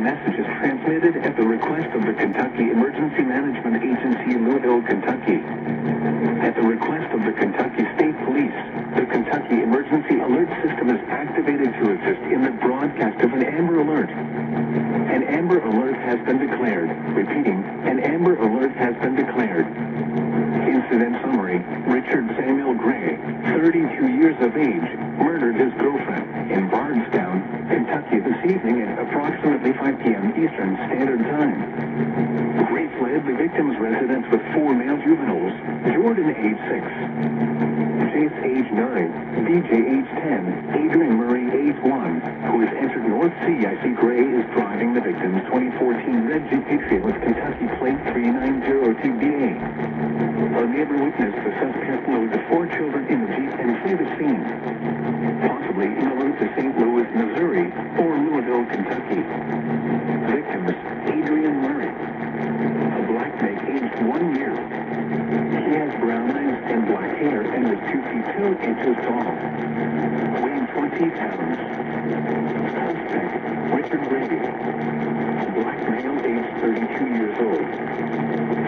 following message is transmitted at the request of the Kentucky Emergency Management Agency, Louisville, Kentucky. At the request of the Kentucky State Police, the Kentucky Emergency Alert System is activated to assist in the broadcast of an Amber Alert. An Amber Alert has been declared. Repeating, an Amber Alert has been declared. Incident summary: Richard Samuel Gray, 32 years of age, murdered his girlfriend in Bardstown, Kentucky this evening at approximately 5 p.m. Eastern Standard Time. Gray fled the victim's residence with 4 male juveniles: Jordan, age 6, Chase, age 9, BJ, age 10, Adrian Murray, age 1, who has entered North Sea. I see Gray is driving the victim's 2014 red Jeep Patriot with Kentucky plate 390TBA. A neighbor witnessed the suspect load the 4 children in the Jeep and flee the scene, possibly en route to St. Louis, Missouri, or Louisville, Kentucky. Victims: Adrian Murray, a black male aged 1 year. He has brown eyes and black hair and is 2 feet 2 inches tall, weighing 20 pounds. Suspect: Richard Gray, a black male aged 32 years old.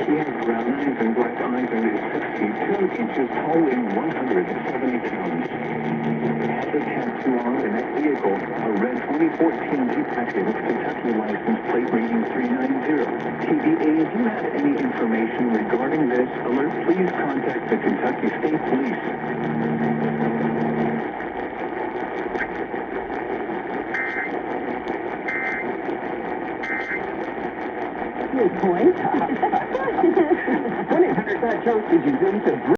He has brown eyes and black eyes and is 6 feet 2 inches tall, weighing 170 pounds. Has a tattoo on the next vehicle, a red 2014 Jeep Patriot with Kentucky license plate reading 390TBA. If you have any information regarding this alert, please contact the Kentucky State Police. Good point. 1-800-FAT-JOKE is you going to